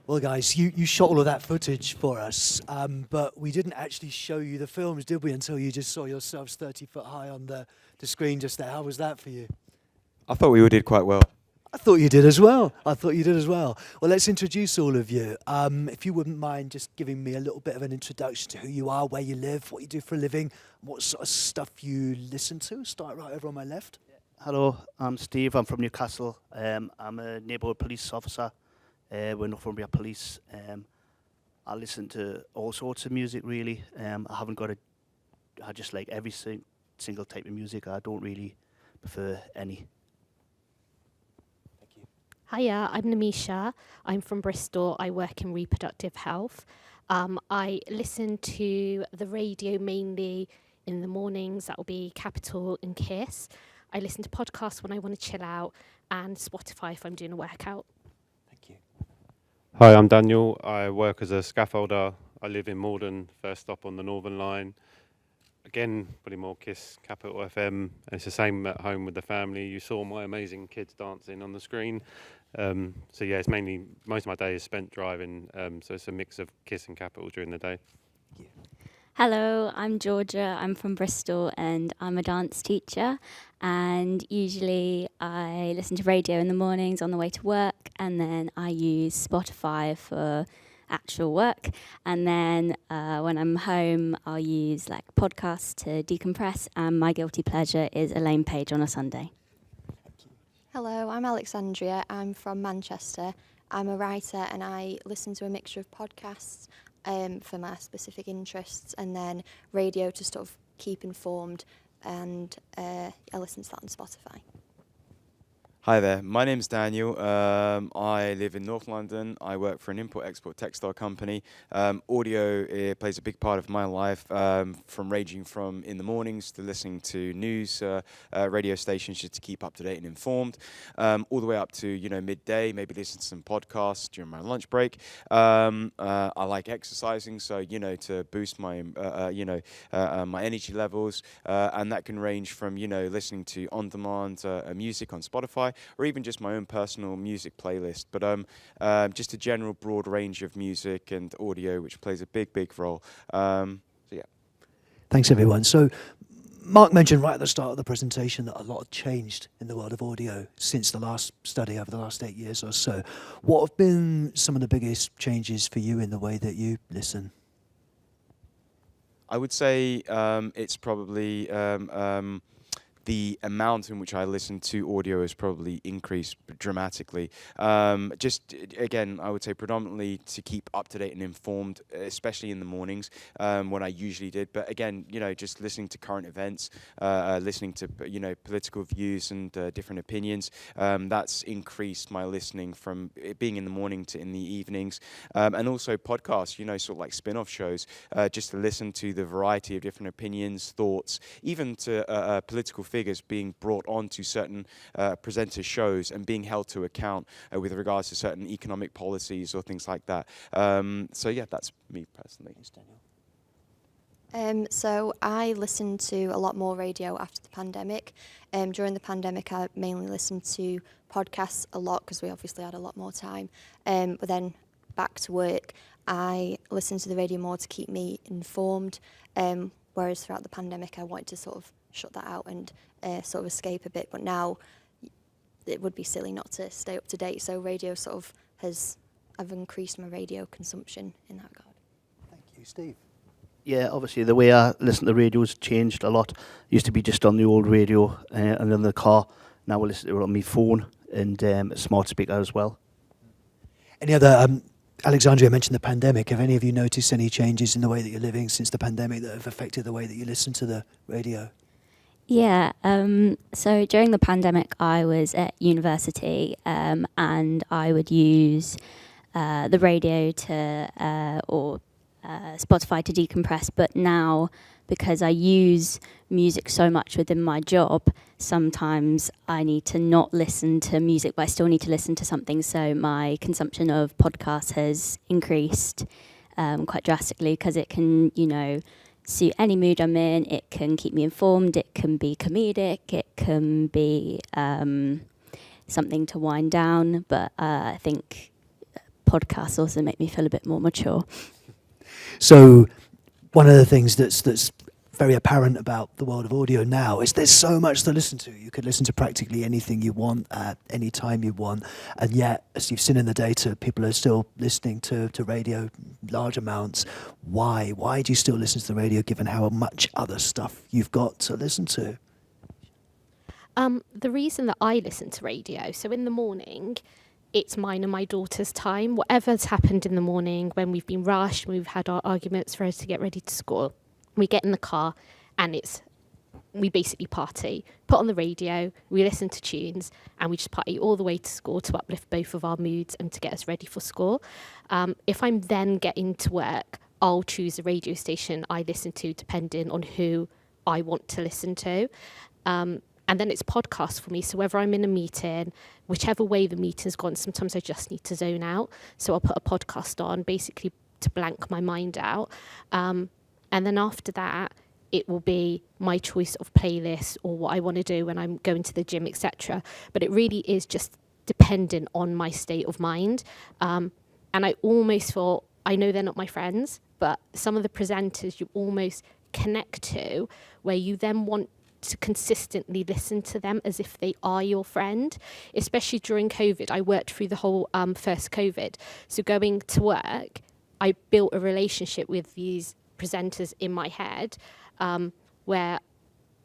Well, guys, you shot all of that footage for us, but we didn't actually show you the films, did we, until you just saw yourselves 30 foot high on the screen just there. How was that for you? I thought we all did quite well. I thought you did as well. Well, let's introduce all of you. If you wouldn't mind just giving me a little bit of an introduction to who you are, where you live, what you do for a living, what sort of stuff you listen to. Start right over on my left. Hello, I'm Steve. I'm from Newcastle. I'm a neighbourhood police officer with Northumbria Police. I listen to all sorts of music, really. I just like every single type of music. I don't really prefer any. Thank you. Hiya, I'm Namisha. I'm from Bristol. I work in reproductive health. I listen to the radio mainly in the mornings. That will be Capital and Kiss. I listen to podcasts when I want to chill out, and Spotify if I'm doing a workout. Thank you. Hi, I'm Daniel. I work as a scaffolder. I live in Morden, first stop on the Northern Line. Again, pretty more Kiss, Capital FM. And it's the same at home with the family. You saw my amazing kids dancing on the screen. So yeah, it's mainly, most of my day is spent driving. So it's a mix of Kiss and Capital during the day. Thank you. Hello, I'm Georgia. I'm from Bristol and I'm a dance teacher. And usually I listen to radio in the mornings on the way to work, and then I use Spotify for actual work. And then when I'm home, I'll use like podcasts to decompress. And my guilty pleasure is Elaine Page on a Sunday. Hello, I'm Alexandria. I'm from Manchester. I'm a writer and I listen to a mixture of podcasts for my specific interests, and then radio to sort of keep informed, and I listen to that on Spotify. Hi there, my name's Daniel. I live in North London. I work for an import-export textile company. Audio plays a big part of my life, from ranging from in the mornings to listening to news radio stations just to keep up to date and informed, all the way up to midday, maybe listen to some podcasts during my lunch break. I like exercising, so to boost my my energy levels, and that can range from listening to on-demand music on Spotify, or even just my own personal music playlist. But just a general broad range of music and audio, which plays a big role. So yeah. Thanks, everyone. So Mark mentioned right at the start of the presentation that a lot changed in the world of audio since the last study over the last 8 years or so. What have been some of the biggest changes for you in the way that you listen? I would say it's probably the amount in which I listen to audio has probably increased dramatically. Just again, I would say predominantly to keep up to date and informed, especially in the mornings when I usually did. But again, just listening to current events, listening to political views and different opinions. That's increased my listening from it being in the morning to in the evenings, and also podcasts. Sort of like spin-off shows, just to listen to the variety of different opinions, thoughts, even to political figures being brought on to certain presenter shows and being held to account with regards to certain economic policies or things like that. So yeah, that's me personally. So I listened to a lot more radio after the pandemic. During the pandemic, I mainly listened to podcasts a lot because we obviously had a lot more time. But then back to work, I listened to the radio more to keep me informed. Whereas throughout the pandemic, I wanted to sort of shut that out and sort of escape a bit. But now it would be silly not to stay up to date. So radio sort of I've increased my radio consumption in that regard. Thank you, Steve. Yeah, obviously the way I listen to radio has changed a lot. Used to be just on the old radio and in the car. Now I listen to it on my phone and a smart speaker as well. Any other, Alexandria mentioned the pandemic. Have any of you noticed any changes in the way that you're living since the pandemic that have affected the way that you listen to the radio? Yeah, so during the pandemic, I was at university and I would use the radio or Spotify to decompress. But now, because I use music so much within my job, sometimes I need to not listen to music, but I still need to listen to something. So my consumption of podcasts has increased quite drastically because it can, suit any mood I'm in. It can keep me informed. It can be comedic. It can be something to wind down. But I think podcasts also make me feel a bit more mature. So one of the things that's very apparent about the world of audio now is there's so much to listen to. You could listen to practically anything you want at any time you want, and yet, as you've seen in the data, people are still listening to radio large amounts. Why? Why do you still listen to the radio given how much other stuff you've got to listen to? The reason that I listen to radio, so in the morning, it's mine and my daughter's time. Whatever's happened in the morning, when we've been rushed, when we've had our arguments for us to get ready to school, we get in the car and we basically party. Put on the radio, we listen to tunes, and we just party all the way to school to uplift both of our moods and to get us ready for school. If I'm then getting to work, I'll choose a radio station I listen to depending on who I want to listen to. And then it's podcasts for me. So whether I'm in a meeting, whichever way the meeting's gone, sometimes I just need to zone out. So I'll put a podcast on, basically to blank my mind out. And then after that, it will be my choice of playlist or what I want to do when I'm going to the gym, etc. But it really is just dependent on my state of mind. And I almost feel, I know they're not my friends, but some of the presenters you almost connect to, where you then want to consistently listen to them as if they are your friend, especially during COVID. I worked through the whole first COVID. So going to work, I built a relationship with these presenters in my head where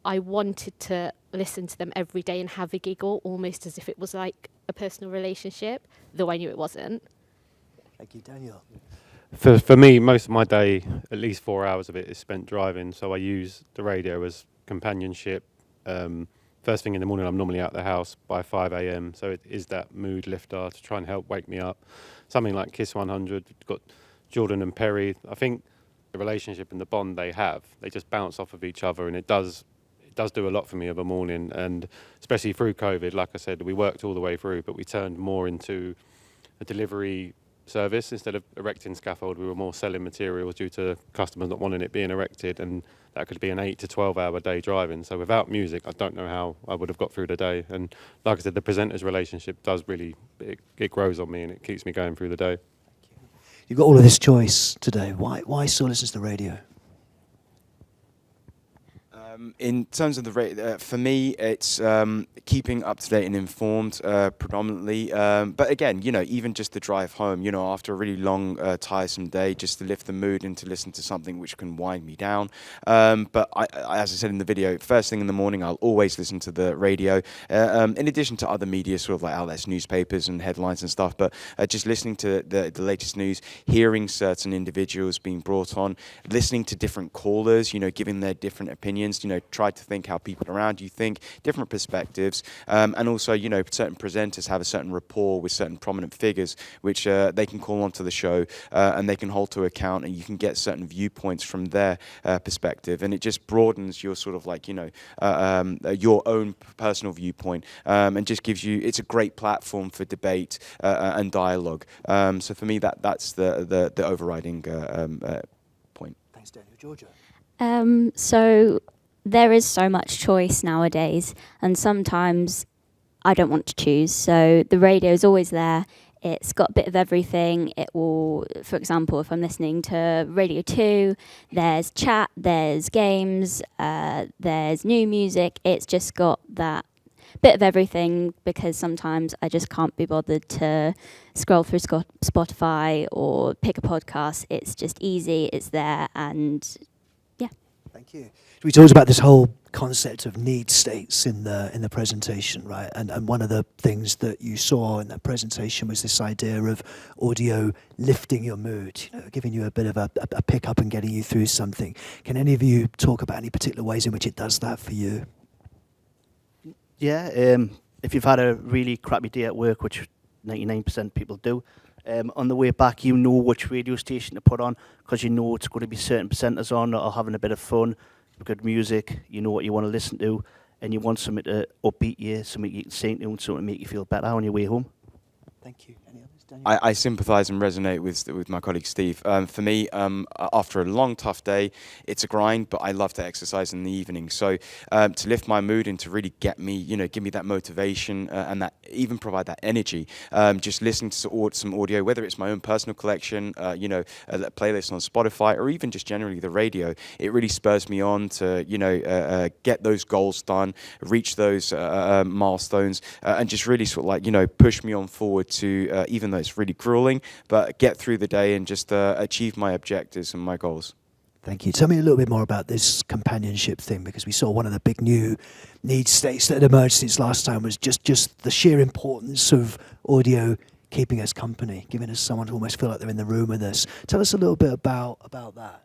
I wanted to listen to them every day and have a giggle, almost as if it was like a personal relationship, though I knew it wasn't. Thank you, Daniel. For me, most of my day, at least 4 hours of it, is spent driving. So I use the radio as companionship. First thing in the morning, I'm normally out the house by 5 a.m. So it is that mood lifter to try and help wake me up. Something like Kiss 100, we've got Jordan and Perry. I think the relationship and the bond they have, they just bounce off of each other, and it does do a lot for me of a morning. And especially through COVID, like I said, we worked all the way through, but we turned more into a delivery service. Instead of erecting scaffold, we were more selling materials due to customers not wanting it being erected, and that could be an 8 to 12 hour day driving. So without music, I don't know how I would have got through the day. And like I said, the presenter's relationship does really, it grows on me and it keeps me going through the day. You've got all of this choice today. Why still listen to the radio? In terms of the for me, it's keeping up to date and informed predominantly. But again, even just the drive home, after a really long, tiresome day, just to lift the mood and to listen to something which can wind me down. But I, as I said in the video, first thing in the morning, I'll always listen to the radio. In addition to other media, sort of like outlets, newspapers and headlines and stuff. But just listening to the latest news, hearing certain individuals being brought on, listening to different callers, giving their different opinions. Try to think how people around you think, different perspectives, and also, certain presenters have a certain rapport with certain prominent figures, which they can call onto the show and they can hold to account, and you can get certain viewpoints from their perspective, and it just broadens your sort of like, your own personal viewpoint, and just gives you, it's a great platform for debate and dialogue. So for me, that's the overriding point. Thanks, Daniel. Georgia? So there is so much choice nowadays, and sometimes I don't want to choose. So the radio is always there. It's got a bit of everything. It will, for example, if I'm listening to Radio 2, there's chat, there's games, there's new music. It's just got that bit of everything, because sometimes I just can't be bothered to scroll through Spotify or pick a podcast. It's just easy, it's there, and yeah. Thank you. We talked about this whole concept of need states in the presentation, right? And one of the things that you saw in that presentation was this idea of audio lifting your mood, giving you a bit of a pick-up and getting you through something. Can any of you talk about any particular ways in which it does that for you? Yeah, if you've had a really crappy day at work, which 99% of people do, on the way back, you know which radio station to put on, because you know it's going to be certain presenters on that are having a bit of fun, good music, you know what you want to listen to, and you want something to upbeat you, something you can sing to, and something to make you feel better on your way home. Thank you. Any others? Daniel? I sympathise and resonate with my colleague Steve. For me, after a long, tough day, it's a grind, but I love to exercise in the evening. So to lift my mood and to really get me, give me that motivation and that even provide that energy, just listening to some audio, whether it's my own personal collection, a playlist on Spotify, or even just generally the radio, it really spurs me on to, get those goals done, reach those milestones, and just really sort of like, push me on forward to, even though it's really grueling, but get through the day and just achieve my objectives and my goals. Thank you. Tell me a little bit more about this companionship thing, because we saw one of the big new need states that had emerged since last time was just the sheer importance of audio keeping us company, giving us someone to almost feel like they're in the room with us. Tell us a little bit about that.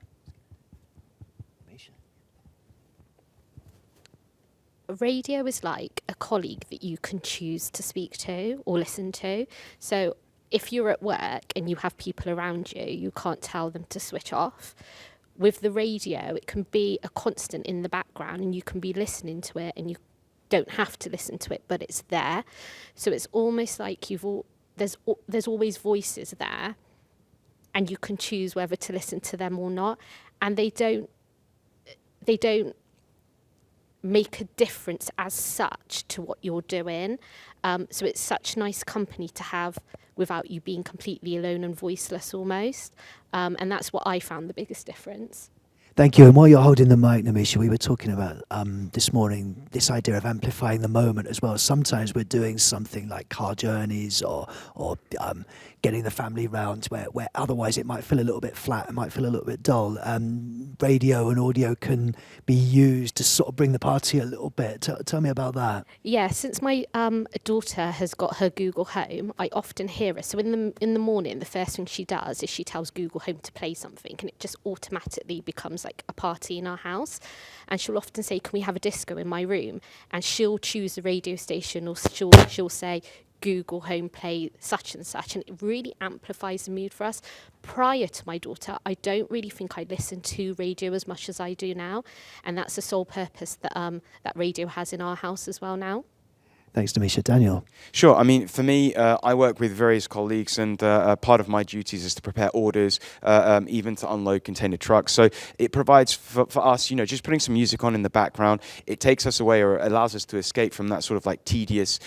Radio is like a colleague that you can choose to speak to or listen to. So if you're at work and you have people around you, you can't tell them to switch off. With the radio, it can be a constant in the background and you can be listening to it and you don't have to listen to it, but it's there. So it's almost like there's always voices there and you can choose whether to listen to them or not. And they don't make a difference as such to what you're doing. So it's such nice company to have without you being completely alone and voiceless almost. And that's what I found the biggest difference. Thank you. And while you're holding the mic, Namisha, we were talking about this morning this idea of amplifying the moment as well. Sometimes we're doing something like car journeys or getting the family round where otherwise it might feel a little bit flat, it might feel a little bit dull. Radio and audio can be used to sort of bring the party a little bit. Tell me about that. Yeah, since my daughter has got her Google Home, I often hear her. So in the morning, the first thing she does is she tells Google Home to play something, and it just automatically becomes like a party in our house. And she'll often say, "Can we have a disco in my room?" And she'll choose the radio station, or she'll say, "Google Home play such and such," and it really amplifies the mood for us. Prior to my daughter, I don't really think I listened to radio as much as I do now, and that's the sole purpose that that radio has in our house as well now. Thanks, Namisha. Daniel? Sure. I mean, for me, I work with various colleagues, and part of my duties is to prepare orders, even to unload container trucks. So it provides for us, just putting some music on in the background. It takes us away, or allows us to escape from that sort of like tedious,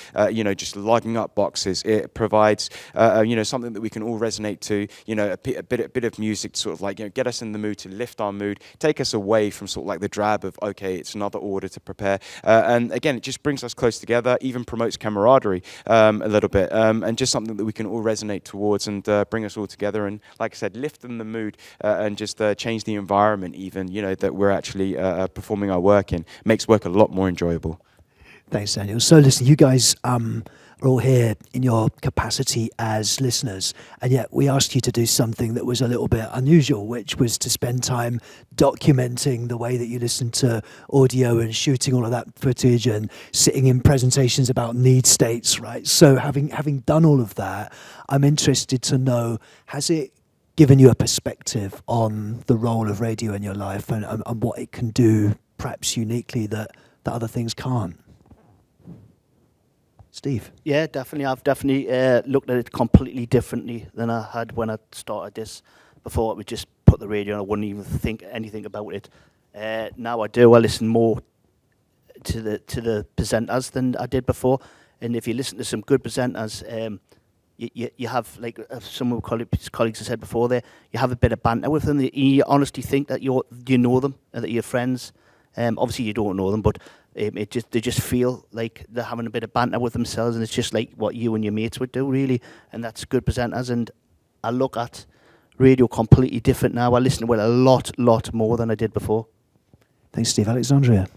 just logging up boxes. It provides, something that we can all resonate to. A bit of music to sort of like get us in the mood, to lift our mood, take us away from sort of like the drab of okay, it's another order to prepare. And again, it just brings us close together. Even promotes camaraderie a little bit, and just something that we can all resonate towards and bring us all together. And like I said, lift in the mood and just change the environment even, that we're actually performing our work in. Makes work a lot more enjoyable. Thanks, Daniel. So listen, you guys are all here in your capacity as listeners, and yet we asked you to do something that was a little bit unusual, which was to spend time documenting the way that you listen to audio and shooting all of that footage and sitting in presentations about need states, right? So having done all of that, I'm interested to know, has it given you a perspective on the role of radio in your life and what it can do perhaps uniquely that other things can't? Steve? Yeah, definitely. I've definitely looked at it completely differently than I had when I started this. Before, I would just put the radio on, I wouldn't even think anything about it. Now I do. I listen more to the presenters than I did before. And if you listen to some good presenters, you have, like some of my colleagues have said before there, you have a bit of banter with them. You honestly think that you know them and that you're friends. Obviously, you don't know them, but they just feel like they're having a bit of banter with themselves, and it's just like what you and your mates would do, really. And that's good presenters. And I look at radio completely different now. I listen to it a lot more than I did before. Thanks, Steve. Alexandria?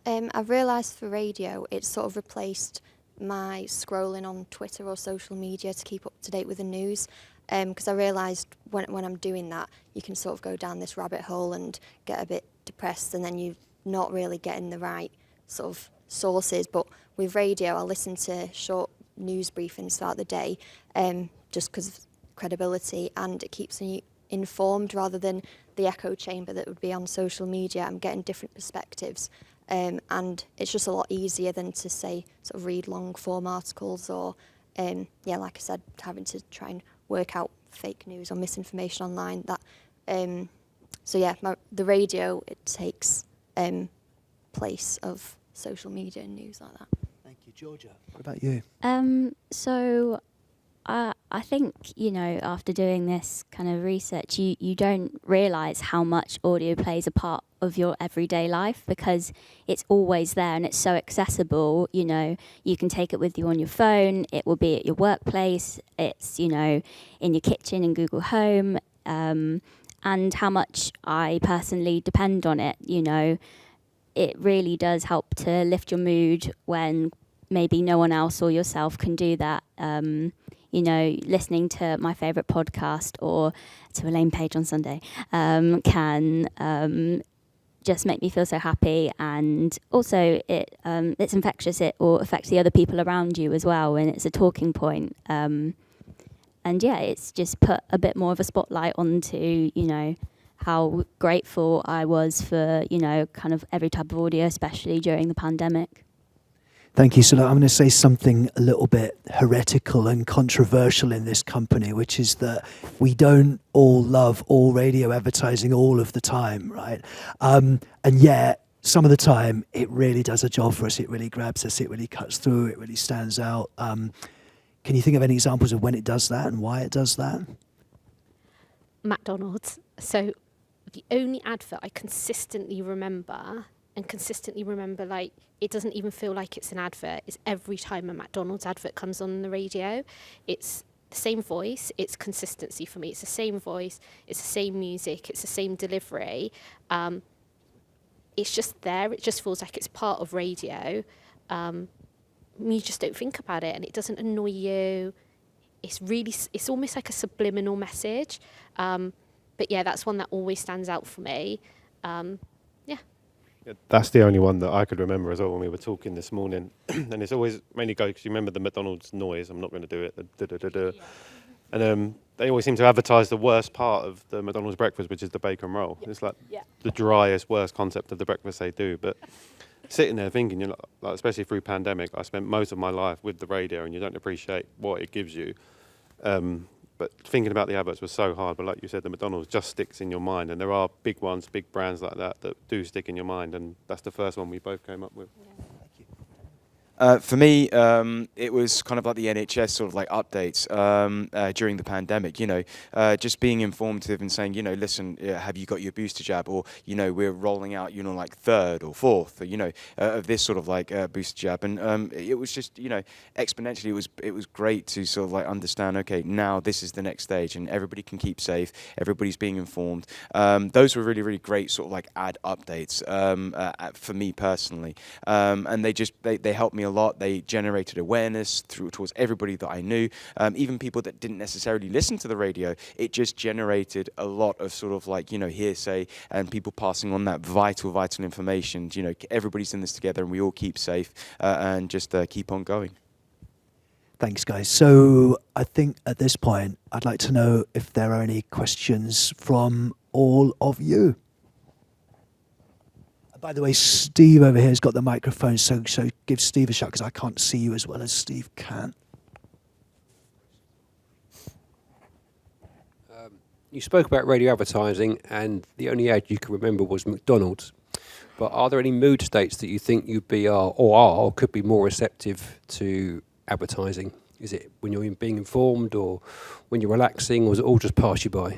I've realised for radio, it's sort of replaced my scrolling on Twitter or social media to keep up to date with the news. Because I realised when I'm doing that, you can sort of go down this rabbit hole and get a bit depressed, and then you're not really getting the right sort of sources. But with radio, I listen to short news briefings throughout the day, just because of credibility, and it keeps me informed rather than the echo chamber that would be on social media. I'm getting different perspectives, and it's just a lot easier than to say sort of read long form articles or yeah, like I said, having to try and work out fake news or misinformation online. So yeah, the radio, it takes place of social media and news like that. Thank you, Georgia. What about you? So I think, after doing this kind of research, you don't realise how much audio plays a part of your everyday life, because it's always there and it's so accessible. You can take it with you on your phone, it will be at your workplace, it's, in your kitchen in Google Home, and how much I personally depend on it. It really does help to lift your mood when maybe no one else or yourself can do that. Listening to my favourite podcast or to Elaine Page on Sunday can just make me feel so happy, and also it's infectious. It will affect the other people around you as well, and it's a talking point. And yeah, it's just put a bit more of a spotlight onto how grateful I was for kind of every type of audio, especially during the pandemic. Thank you. So I'm going to say something a little bit heretical and controversial in this company, which is that we don't all love all radio advertising all of the time, right? And yet, some of the time, it really does a job for us. It really grabs us. It really cuts through. It really stands out. Can you think of any examples of when it does that and why it does that? McDonald's. So the only advert I consistently remember, like, it doesn't even feel like it's an advert, is every time a McDonald's advert comes on the radio, it's the same voice, it's consistency for me. It's the same voice, it's the same music, it's the same delivery. It's just there, it just feels like it's part of radio. You just don't think about it, and it doesn't annoy you. It's almost like a subliminal message. But yeah, that's one that always stands out for me. Yeah, that's the only one that I could remember as well when we were talking this morning. And it's always mainly because you remember the McDonald's noise. I'm not going to do it. The da-da-da-da. And they always seem to advertise the worst part of the McDonald's breakfast, which is the bacon roll. It's like the driest, worst concept of the breakfast they do. But sitting there thinking, like, especially through pandemic, I spent most of my life with the radio, and you don't appreciate what it gives you. But thinking about the adverts was so hard. But like you said, the McDonald's just sticks in your mind. And there are big ones, big brands like that do stick in your mind. And that's the first one we both came up with. For me, it was kind of like the NHS sort of like updates during the pandemic, just being informative and saying, listen, have you got your booster jab? Or, we're rolling out, like third or fourth, of this sort of like booster jab. And it was just, exponentially, it was great to sort of like understand, okay, now this is the next stage and everybody can keep safe. Everybody's being informed. Those were really, really great sort of like ad updates for me personally. And they helped me a lot. They generated awareness towards everybody that I knew, even people that didn't necessarily listen to the radio. It just generated a lot of sort of like, hearsay and people passing on that vital information. Everybody's in this together and we all keep safe and just keep on going. Thanks, guys. So I think at this point, I'd like to know if there are any questions from all of you. By the way, Steve over here has got the microphone, so give Steve a shot, because I can't see you as well as Steve can. You spoke about radio advertising, and the only ad you can remember was McDonald's. But are there any mood states that you think you'd be or could be more receptive to advertising? Is it when you're being informed, or when you're relaxing, or does it all just pass you by?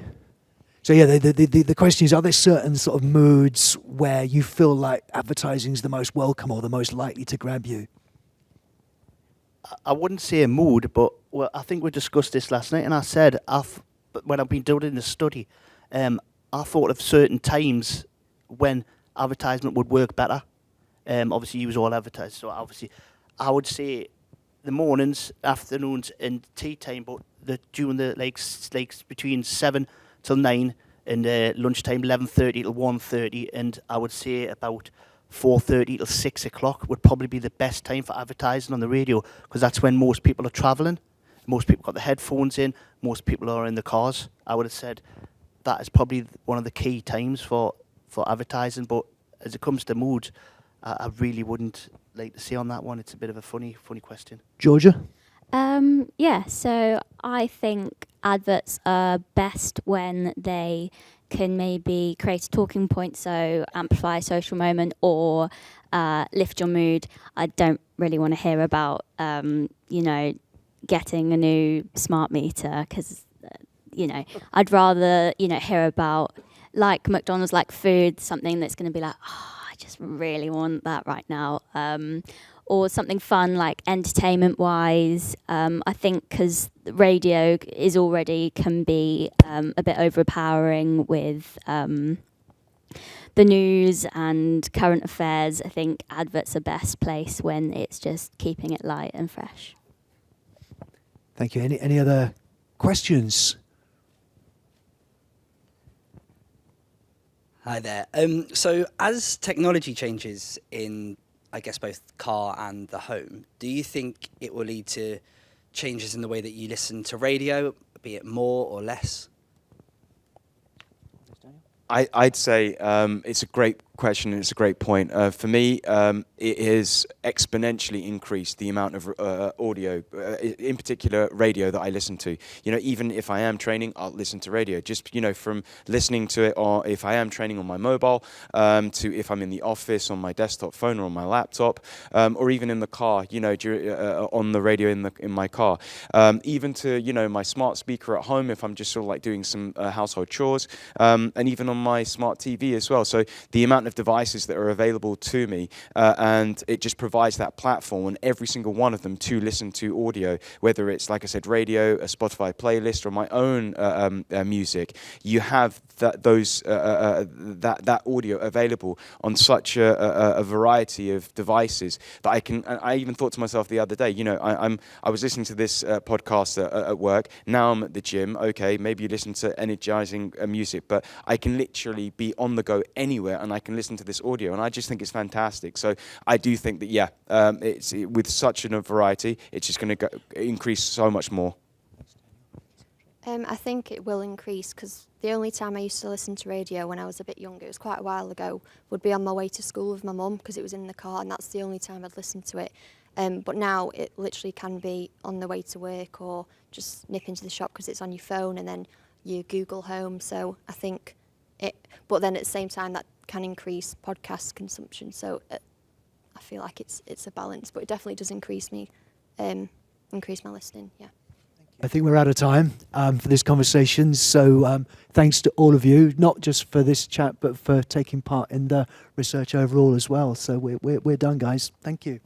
So yeah, the question is, are there certain sort of moods where you feel like advertising is the most welcome or the most likely to grab you? I wouldn't say a mood, but I think we discussed this last night, and I said, when I've been doing the study, I thought of certain times when advertisement would work better. Obviously, you was all advertised, so obviously, I would say the mornings, afternoons, and tea time, but during the like between 7 till 9, and lunchtime 11:30 till 1:30, and I would say about 4:30 till 6 o'clock would probably be the best time for advertising on the radio, because that's when most people are travelling, most people got the headphones in, most people are in the cars. I would have said that is probably one of the key times for advertising. But as it comes to mood, I really wouldn't like to say on that one. It's a bit of a funny question. Georgia? Yeah, so I think adverts are best when they can maybe create a talking point, so amplify a social moment or lift your mood. I don't really want to hear about, getting a new smart meter because, I'd rather, hear about like McDonald's, like food, something that's going to be like, oh, I just really want that right now. Or something fun like entertainment wise. I think because radio is already can be a bit overpowering with the news and current affairs. I think adverts are best place when it's just keeping it light and fresh. Thank you. Any other questions? Hi there. So as technology changes in, I guess, both car and the home, do you think it will lead to changes in the way that you listen to radio, be it more or less? I'd say it's a great question and it's a great point. For me, it has exponentially increased the amount of audio, in particular radio, that I listen to. Even if I am training, I'll listen to radio. Just, from listening to it, or if I am training on my mobile, to if I'm in the office, on my desktop phone or on my laptop, or even in the car, on the radio in my car. Even to, my smart speaker at home if I'm just sort of like doing some household chores, and even on my smart TV as well. So the amount of devices that are available to me, and it just provides that platform on every single one of them to listen to audio, whether it's, like I said, radio, a Spotify playlist, or my own music. You have that audio available on such a variety of devices that I can. I even thought to myself the other day, I was listening to this podcast at work. Now I'm at the gym. Okay, maybe you listen to energizing music, but I can literally be on the go anywhere, and I can listen to this audio, and I just think it's fantastic. So I do think that it's with such a variety, it's just going to increase so much more. I think it will increase because the only time I used to listen to radio when I was a bit younger, it was quite a while ago, would be on my way to school with my mum because it was in the car, and that's the only time I'd listen to it. But now it literally can be on the way to work or just nip into the shop because it's on your phone and then you Google Home. So I think but then at the same time that can increase podcast consumption. So I feel like it's a balance, but it definitely does increase my listening. Yeah. I think we're out of time for this conversation. So thanks to all of you, not just for this chat, but for taking part in the research overall as well. So we're done, guys. Thank you.